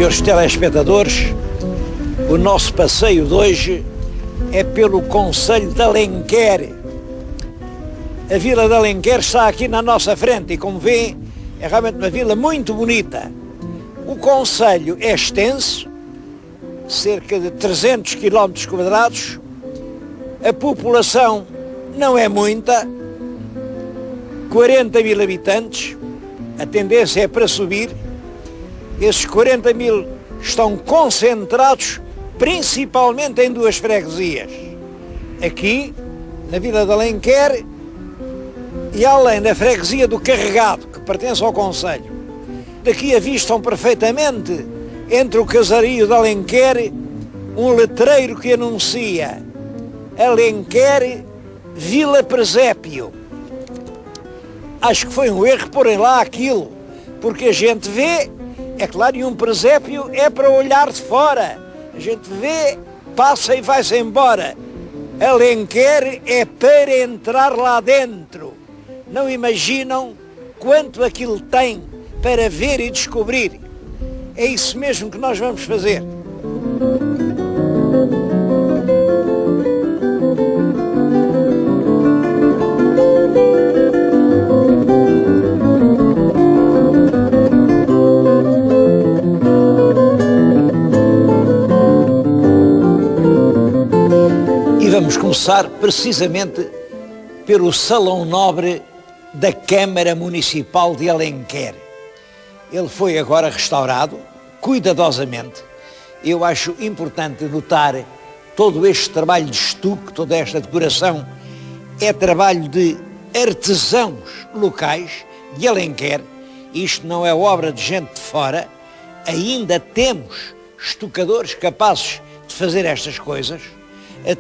Senhores telespectadores, o nosso passeio de hoje é pelo concelho de Alenquer. A vila de Alenquer está aqui na nossa frente e, como vêem, é realmente uma vila muito bonita. O concelho é extenso, cerca de 300 km². A população não é muita, 40 mil habitantes. A tendência é para subir. Esses 40 mil estão concentrados principalmente em duas freguesias. Aqui, na vila de Alenquer, e além da freguesia do Carregado, que pertence ao concelho. Daqui avistam perfeitamente, entre o casario de Alenquer, um letreiro que anuncia Alenquer Vila Presépio. Acho que foi um erro porem lá aquilo, porque a gente vê, é claro, e um presépio é para olhar de fora. A gente vê, passa e vai-se embora. Alenquer é para entrar lá dentro. Não imaginam quanto aquilo tem para ver e descobrir. É isso mesmo que nós vamos fazer. E vamos começar precisamente pelo Salão Nobre da Câmara Municipal de Alenquer. Ele foi agora restaurado, cuidadosamente. Eu acho importante notar todo este trabalho de estuque, toda esta decoração, é trabalho de artesãos locais de Alenquer. Isto não é obra de gente de fora. Ainda temos estucadores capazes de fazer estas coisas.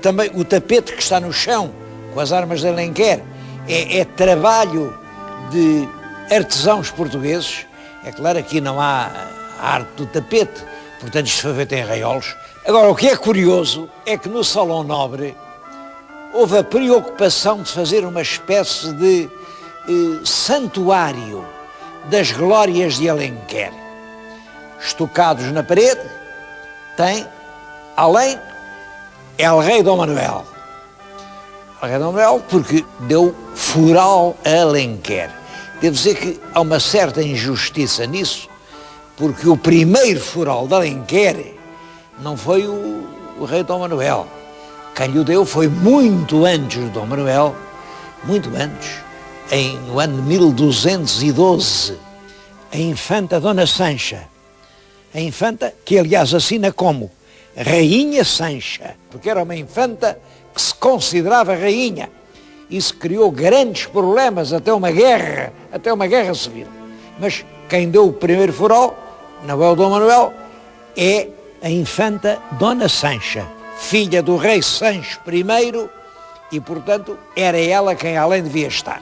Também o tapete que está no chão, com as armas de Alenquer, é trabalho de artesãos portugueses. É claro, aqui não há a arte do tapete, portanto isto foi feito em arraiolos. Agora, o que é curioso é que no Salão Nobre houve a preocupação de fazer uma espécie de santuário das glórias de Alenquer. Estucados na parede, tem, além, El Rei Dom Manuel. El Rei Dom Manuel porque deu fural a Alenquer. Devo dizer que há uma certa injustiça nisso, porque o primeiro fural de Alenquer não foi o Rei Dom Manuel. Quem lhe deu foi muito antes do Dom Manuel, muito antes, no ano de 1212, a infanta Dona Sancha. A infanta que, aliás, assina como Rainha Sancha, porque era uma infanta que se considerava rainha. Isso criou grandes problemas, até uma guerra civil. Mas quem deu o primeiro fural, não é o Dom Manuel, é a infanta Dona Sancha, filha do rei Sancho I, e, portanto, era ela quem além devia estar.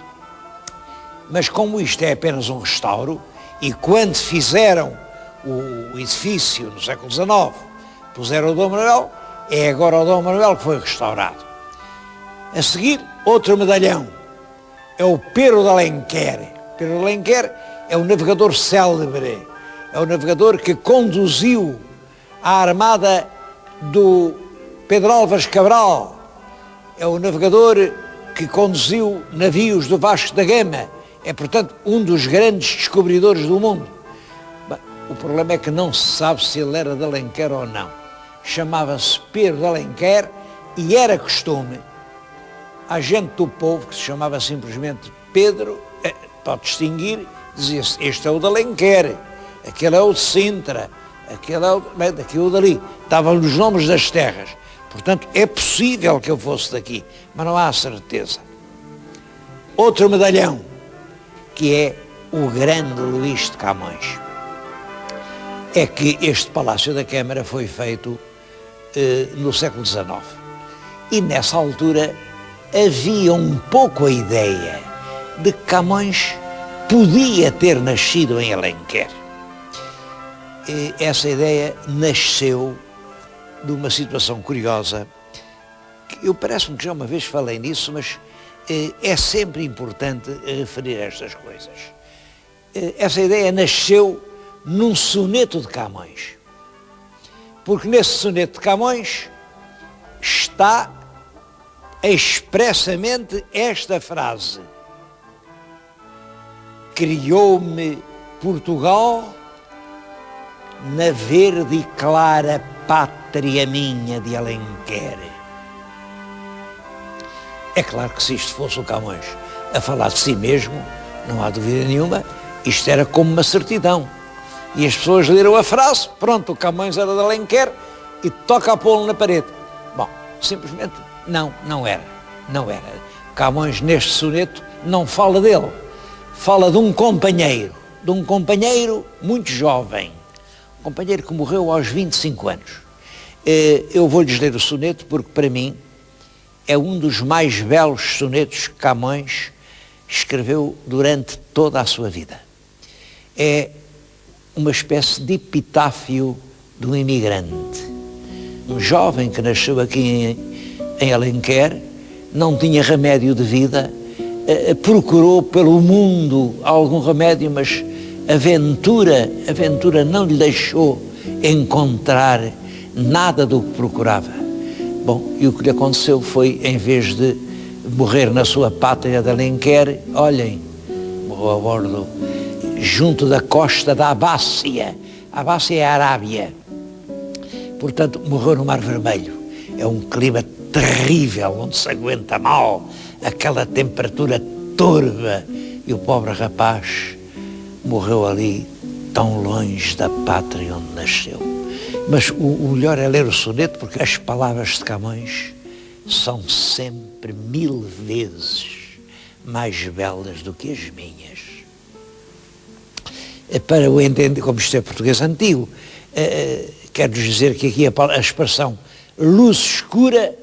Mas como isto é apenas um restauro, e quando fizeram o edifício no século XIX, puseram o Dom Manuel, é agora o Dom Manuel que foi restaurado. A seguir, outro medalhão, é o Pero de Alenquer. Pero de Alenquer é um navegador célebre, é o navegador que conduziu a armada do Pedro Álvares Cabral, é o navegador que conduziu navios do Vasco da Gama, é, portanto, um dos grandes descobridores do mundo. Bem, o problema é que não se sabe se ele era de Alenquer ou não. Chamava-se Pero de Alenquer e era costume a gente do povo, que se chamava simplesmente Pedro, para distinguir, dizia-se, este é o de Alenquer, aquele é o de Sintra, aquele é o daqui ou dali. Estavam os nomes das terras. Portanto, é possível que eu fosse daqui, mas não há certeza. Outro medalhão, que é o grande Luís de Camões. É que este Palácio da Câmara foi feito no século XIX. E nessa altura havia um pouco a ideia de que Camões podia ter nascido em Alenquer. E essa ideia nasceu de uma situação curiosa, que eu parece-me que já uma vez falei nisso, mas é sempre importante referir estas coisas. Essa ideia nasceu num soneto de Camões. Porque nesse soneto de Camões está expressamente esta frase: criou-me Portugal na verde e clara pátria minha de Alenquer. É claro que se isto fosse o Camões a falar de si mesmo, não há dúvida nenhuma, isto era como uma certidão. E as pessoas leram a frase, pronto, o Camões era de Alenquer e toca a pô-lo na parede. Bom, simplesmente não era. Camões neste soneto não fala dele, fala de um companheiro muito jovem, um companheiro que morreu aos 25 anos. Eu vou-lhes ler o soneto porque para mim é um dos mais belos sonetos que Camões escreveu durante toda a sua vida. É uma espécie de epitáfio de um imigrante, um jovem que nasceu aqui em Alenquer, não tinha remédio de vida, procurou pelo mundo algum remédio, mas a aventura não lhe deixou encontrar nada do que procurava. Bom, e o que lhe aconteceu foi, em vez de morrer na sua pátria de Alenquer, olhem, morreu a bordo, junto da costa da Abácia. A Abácia é a Arábia. Portanto, morreu no Mar Vermelho. É um clima terrível, onde se aguenta mal, aquela temperatura turva. E o pobre rapaz morreu ali, tão longe da pátria onde nasceu. Mas o melhor é ler o soneto, porque as palavras de Camões são sempre 1000 vezes mais belas do que as minhas. Para o entender, como isto é português antigo, quero dizer que aqui a expressão luz escura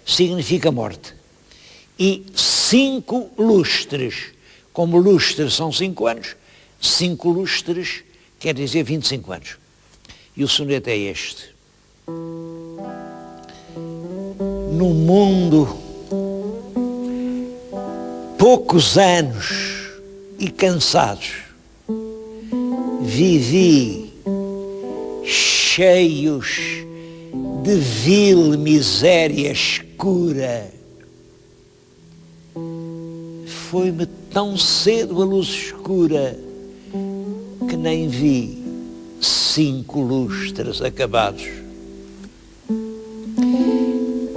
significa morte. E 5 lustres, como lustres são 5 anos, 5 lustres quer dizer 25 anos. E o soneto é este: no mundo, poucos anos e cansados, vivi cheios de vil miséria escura. Foi-me tão cedo a luz escura que nem vi 5 lustres acabados.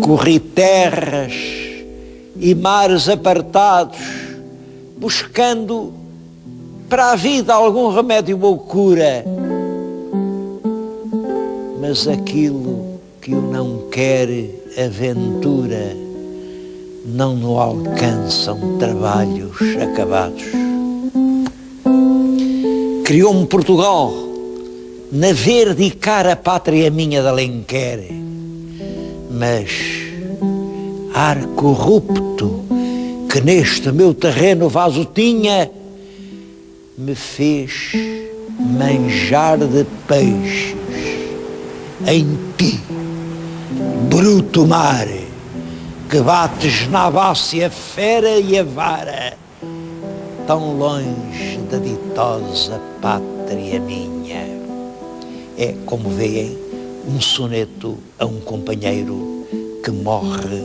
Corri terras e mares apartados, buscando para a vida algum remédio ou cura. Mas aquilo que o não quer aventura, não no alcançam trabalhos acabados. Criou-me Portugal na verde e cara pátria minha de Alenquer, mas ar corrupto que neste meu terreno vaso tinha, me fez manjar de peixes em ti, bruto mar, que bates na Abácia fera e avara, tão longe da ditosa pátria minha. É, como veem, um soneto a um companheiro que morre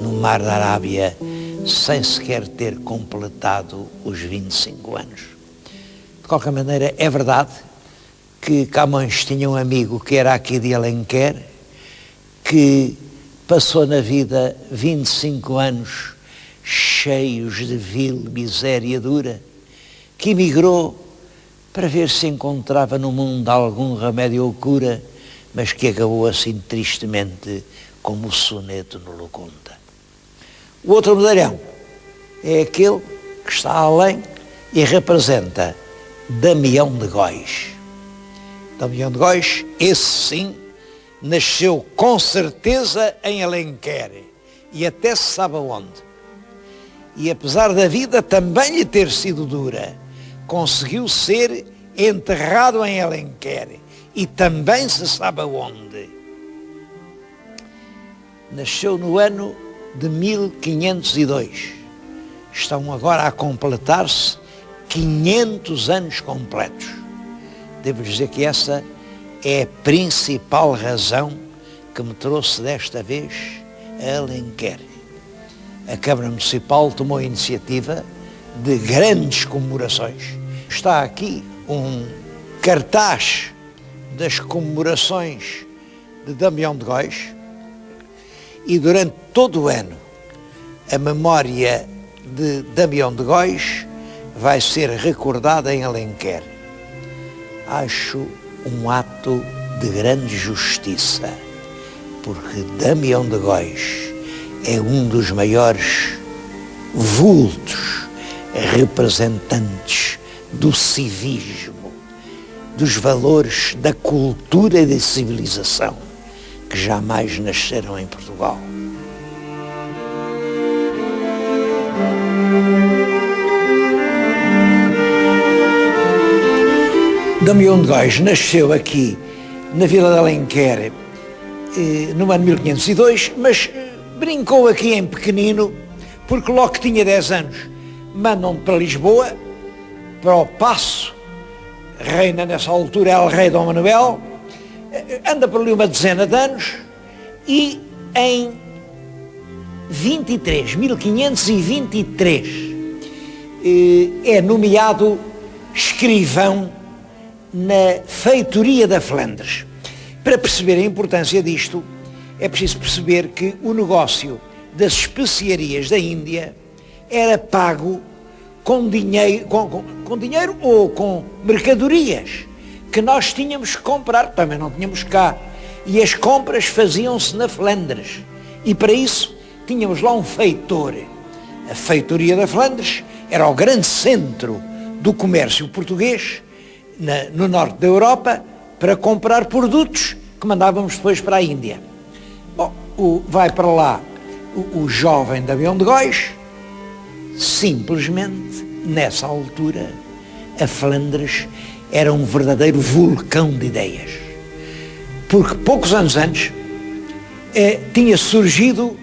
no Mar da Arábia sem sequer ter completado os 25 anos. De qualquer maneira, é verdade que Camões tinha um amigo que era aqui de Alenquer, que passou na vida 25 anos cheios de vil miséria dura, que emigrou para ver se encontrava no mundo algum remédio ou cura, mas que acabou assim tristemente, como o soneto nos o conta. O outro medalhão é aquele que está além e representa Damião de Góis. Damião de Góis, esse sim, nasceu com certeza em Alenquer e até se sabe aonde. E apesar da vida também lhe ter sido dura, conseguiu ser enterrado em Alenquer e também se sabe aonde. Nasceu no ano de 1502. Estão agora a completar-se 500 anos completos. Devo dizer que essa é a principal razão que me trouxe desta vez a Alenquer. A Câmara Municipal tomou a iniciativa de grandes comemorações. Está aqui um cartaz das comemorações de Damião de Góis e durante todo o ano a memória de Damião de Góis vai ser recordada em Alenquer. Acho um ato de grande justiça, porque Damião de Góis é um dos maiores vultos representantes do civismo, dos valores da cultura e da civilização que jamais nasceram em Portugal. Damião de Góis nasceu aqui na Vila de Alenquer no ano 1502, mas brincou aqui em pequenino, porque logo que tinha 10 anos mandam para Lisboa, para o Paço, reina nessa altura El Rei Dom Manuel, anda por ali uma dezena de anos e em 1523, é nomeado escrivão na feitoria da Flandres. Para perceber a importância disto, é preciso perceber que o negócio das especiarias da Índia era pago com dinheiro, com dinheiro ou com mercadorias que nós tínhamos que comprar, também não tínhamos cá, e as compras faziam-se na Flandres, e para isso tínhamos lá um feitor. A feitoria da Flandres era o grande centro do comércio português no norte da Europa, para comprar produtos que mandávamos depois para a Índia. Bom, vai para lá o jovem Damião de Góis. Simplesmente, nessa altura, a Flandres era um verdadeiro vulcão de ideias. Porque poucos anos antes tinha surgido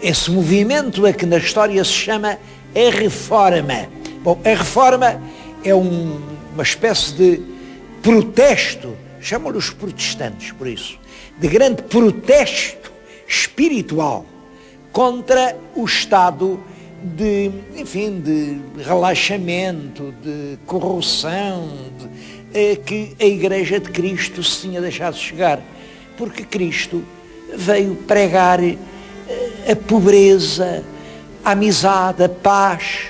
esse movimento a que na história se chama a Reforma. Bom, a Reforma é uma espécie de protesto, chamam-lhe os protestantes por isso, de grande protesto espiritual contra o estado de relaxamento, de corrupção, que a Igreja de Cristo se tinha deixado chegar. Porque Cristo veio pregar a pobreza, a amizade, a paz,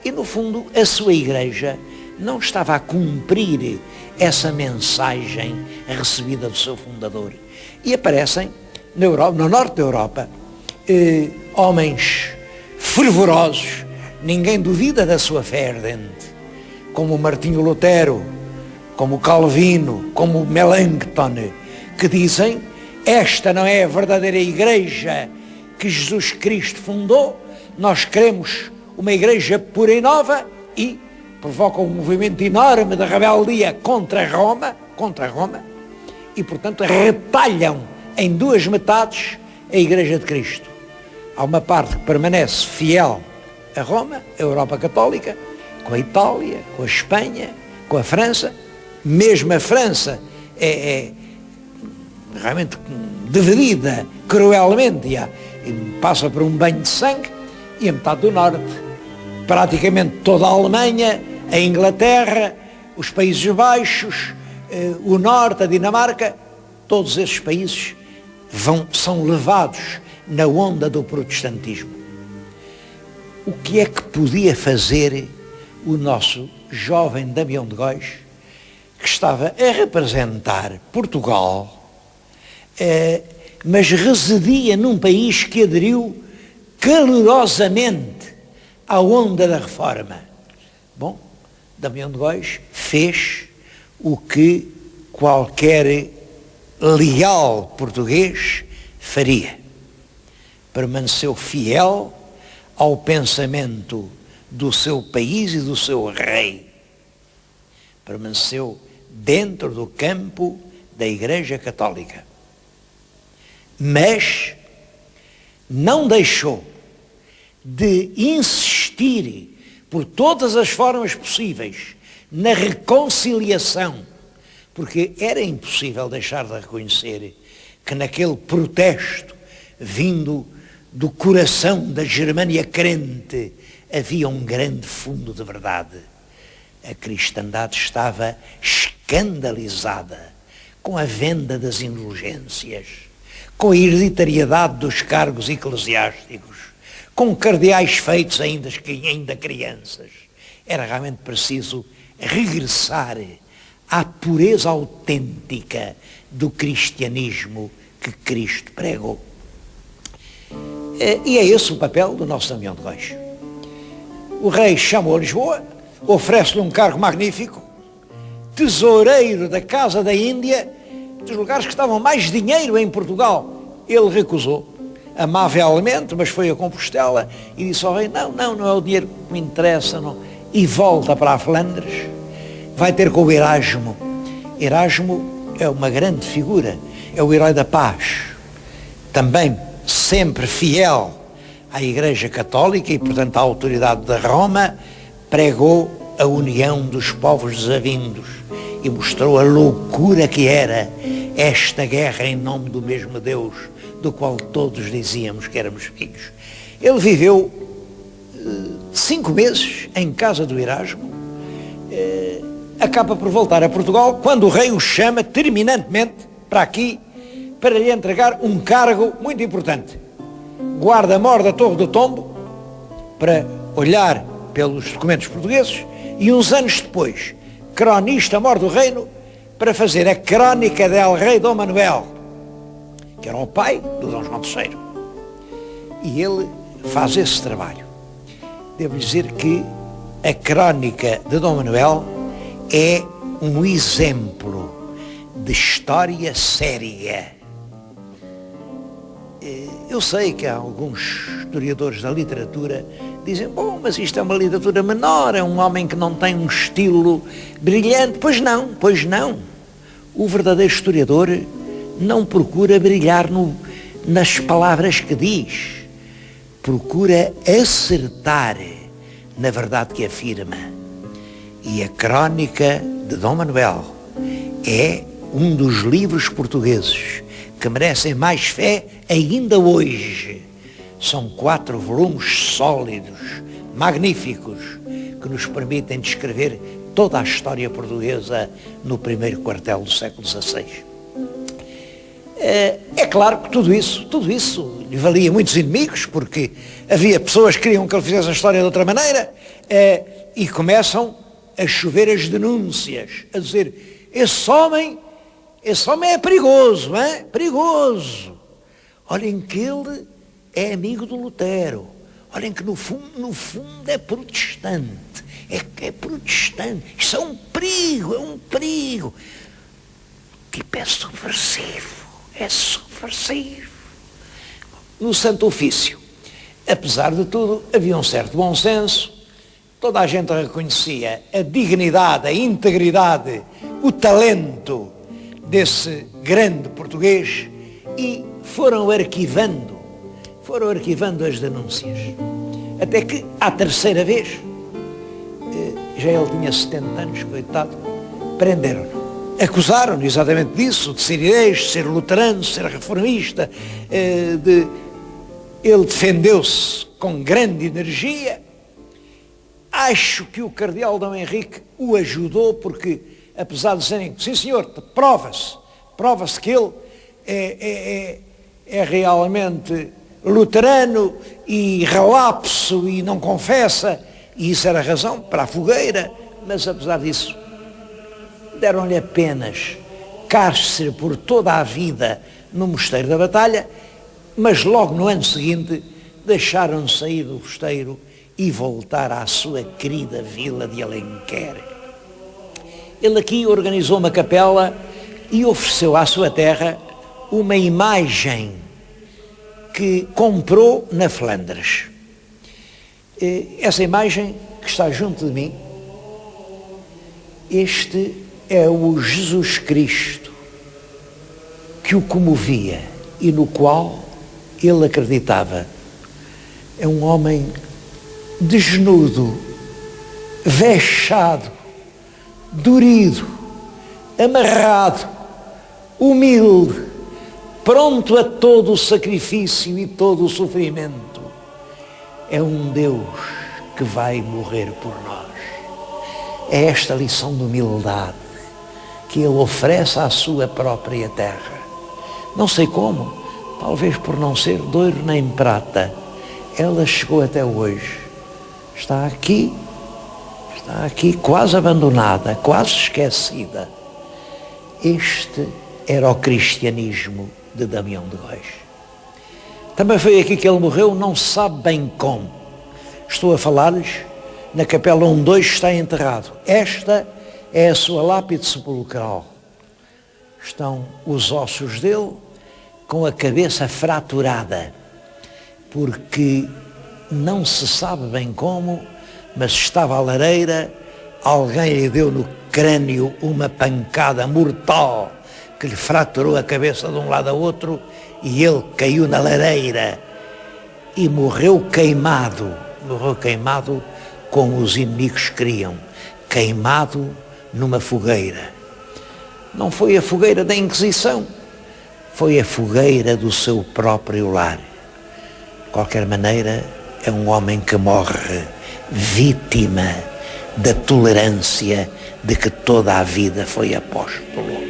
e no fundo a sua Igreja não estava a cumprir essa mensagem recebida do seu fundador. E aparecem na Europa, no norte da Europa, homens fervorosos, ninguém duvida da sua fé ardente, como Martinho Lutero, como Calvino, como Melanchthon, que dizem: esta não é a verdadeira Igreja que Jesus Cristo fundou, nós queremos uma Igreja pura e nova, e provocam um movimento enorme de rebeldia contra Roma, e portanto retalham em duas metades a Igreja de Cristo. Há uma parte que permanece fiel a Roma, a Europa Católica, com a Itália, com a Espanha, com a França. Mesmo a França é realmente dividida cruelmente, e passa por um banho de sangue, e a metade do norte, praticamente toda a Alemanha, a Inglaterra, os Países Baixos, o norte, a Dinamarca, todos esses países são levados na onda do protestantismo. O que é que podia fazer o nosso jovem Damião de Góis, que estava a representar Portugal, mas residia num país que aderiu calorosamente à onda da Reforma? Bom, Damião de Góis fez o que qualquer leal português faria. Permaneceu fiel ao pensamento do seu país e do seu rei. Permaneceu dentro do campo da Igreja Católica. Mas não deixou de insistir por todas as formas possíveis na reconciliação porque era impossível deixar de reconhecer que naquele protesto vindo do coração da Germânia crente havia um grande fundo de verdade. A cristandade estava escandalizada com a venda das indulgências, com a hereditariedade dos cargos eclesiásticos, com cardeais feitos ainda crianças. Era realmente preciso regressar à pureza autêntica do cristianismo que Cristo pregou. E é esse o papel do nosso Damião de Góis. O rei chamou a Lisboa, oferece-lhe um cargo magnífico, tesoureiro da Casa da Índia, dos lugares que estavam mais dinheiro em Portugal. Ele recusou, amavelmente, mas foi a Compostela e disse ao rei, não é o dinheiro que me interessa, não. E volta para a Flandres, vai ter com o Erasmo. Erasmo é uma grande figura, é o herói da paz, também sempre fiel à Igreja Católica e, portanto, à autoridade de Roma, pregou a união dos povos desavindos e mostrou a loucura que era esta guerra em nome do mesmo Deus, do qual todos dizíamos que éramos filhos. Ele viveu 5 meses em casa do Erasmo, acaba por voltar a Portugal, quando o rei o chama terminantemente para aqui, para lhe entregar um cargo muito importante. Guarda-mor da Torre do Tombo, para olhar pelos documentos portugueses, e uns anos depois, cronista-mor do reino, para fazer a crónica del rei Dom Manuel, que era o pai do Dom João III. E ele faz esse trabalho. Devo dizer que a crónica de Dom Manuel é um exemplo de história séria. Eu sei que há alguns historiadores da literatura que dizem, bom, mas isto é uma literatura menor, é um homem que não tem um estilo brilhante. Pois não. O verdadeiro historiador não procura brilhar nas palavras que diz, procura acertar na verdade que afirma. E a crónica de Dom Manuel é um dos livros portugueses que merecem mais fé ainda hoje. São 4 volumes sólidos, magníficos, que nos permitem descrever toda a história portuguesa no primeiro quartel do século XVI. É claro que tudo isso lhe valia muitos inimigos, porque havia pessoas que queriam que ele fizesse a história de outra maneira, e começam a chover as denúncias, a dizer, esse homem é perigoso, perigoso. Olhem que ele é amigo do Lutero, olhem que no fundo é protestante, é protestante, isso é um perigo, tipo é subversivo. No Santo Ofício, apesar de tudo, havia um certo bom senso, toda a gente reconhecia a dignidade, a integridade, o talento desse grande português e foram arquivando as denúncias. Até que, à terceira vez, já ele tinha 70 anos, coitado, prenderam-no. Acusaram-no exatamente disso, de ser herege, de ser luterano, de ser reformista, ele defendeu-se com grande energia. Acho que o cardeal Dom Henrique o ajudou, porque, apesar de dizerem, sim senhor, prova-se que ele é realmente luterano e relapso e não confessa, e isso era razão para a fogueira, mas apesar disso, deram-lhe apenas cárcere por toda a vida no Mosteiro da Batalha, mas logo no ano seguinte deixaram-no sair do mosteiro e voltar à sua querida vila de Alenquer. Ele aqui organizou uma capela e ofereceu à sua terra uma imagem que comprou na Flandres. Essa imagem que está junto de mim, este é o Jesus Cristo que o comovia e no qual ele acreditava. É um homem desnudo, vexado, dorido, amarrado, humilde, pronto a todo o sacrifício e todo o sofrimento. É um Deus que vai morrer por nós. É esta lição de humildade que Ele oferece à sua própria terra. Não sei como, talvez por não ser de ouro nem prata, ela chegou até hoje. Está aqui quase abandonada, quase esquecida. Este era o cristianismo de Damião de Góis. Também foi aqui que ele morreu, não se sabe bem como. Estou a falar-lhes, na capela onde hoje está enterrado. Esta é a sua lápide sepulcral. Estão os ossos dele com a cabeça fraturada, porque não se sabe bem como, mas estava à lareira, alguém lhe deu no crânio uma pancada mortal que lhe fraturou a cabeça de um lado a outro e ele caiu na lareira e morreu queimado como os inimigos queriam, queimado numa fogueira. Não foi a fogueira da Inquisição, foi a fogueira do seu próprio lar. De qualquer maneira, é um homem que morre vítima da tolerância de que toda a vida foi apóstolo.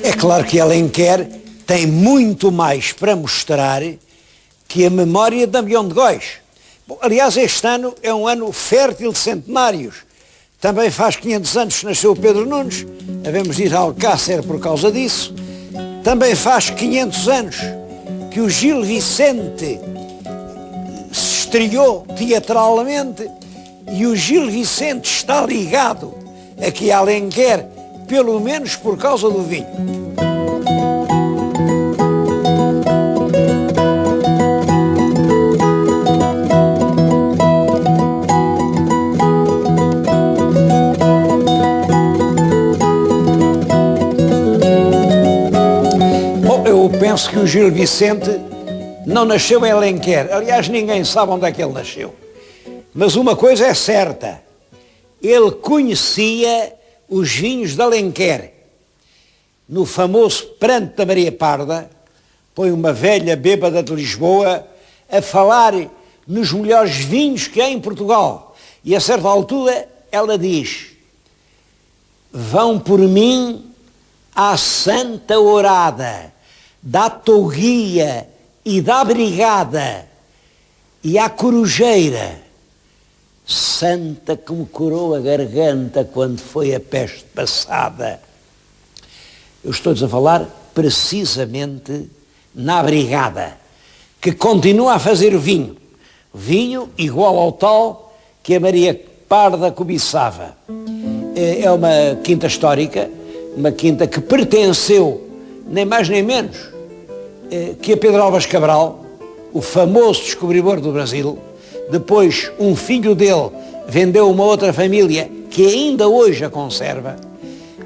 É claro que Alenquer tem muito mais para mostrar que a memória de Damião de Góis. Bom, aliás, este ano é um ano fértil de centenários. Também faz 500 anos que nasceu o Pedro Nunes, havemos de ir a Alcácer por causa disso. Também faz 500 anos que o Gil Vicente se estreou teatralmente e o Gil Vicente está ligado aqui a Alenquer, pelo menos por causa do vinho. Penso que o Gil Vicente não nasceu em Alenquer. Aliás, ninguém sabe onde é que ele nasceu. Mas uma coisa é certa. Ele conhecia os vinhos de Alenquer. No famoso Pranto da Maria Parda, põe uma velha bêbada de Lisboa a falar nos melhores vinhos que há em Portugal. E a certa altura ela diz: vão por mim à Santa Orada, da Touguia e da Brigada e à Corujeira, santa que me curou a garganta quando foi a peste passada. Eu estou-lhes a falar precisamente na Brigada, que continua a fazer vinho igual ao tal que a Maria Parda cobiçava. É uma quinta histórica, uma quinta que pertenceu, nem mais nem menos, que a Pedro Álvares Cabral, o famoso descobridor do Brasil. Depois um filho dele vendeu uma outra família que ainda hoje a conserva.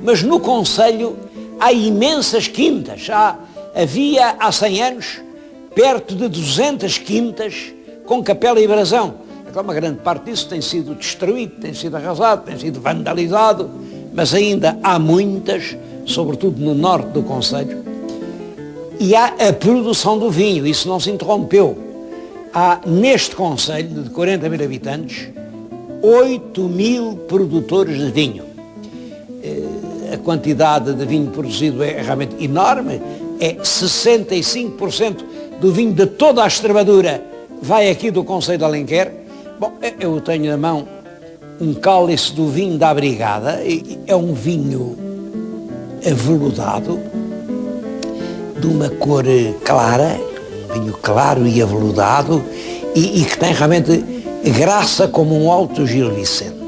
Mas no concelho há imensas quintas. Havia há 100 anos perto de 200 quintas com capela e brasão. Uma grande parte disso tem sido destruído, tem sido arrasado, tem sido vandalizado, mas ainda há muitas, sobretudo no norte do concelho. E há a produção do vinho, isso não se interrompeu. Há neste concelho de 40 mil habitantes 8.000 produtores de vinho. A quantidade de vinho produzido é realmente enorme, é 65% do vinho de toda a Extremadura vai aqui do concelho de Alenquer. Bom, eu tenho na mão um cálice do vinho da Brigada, é um vinho aveludado, de uma cor clara, um vinho claro e aveludado, e que tem realmente graça como um alto Gil Vicente.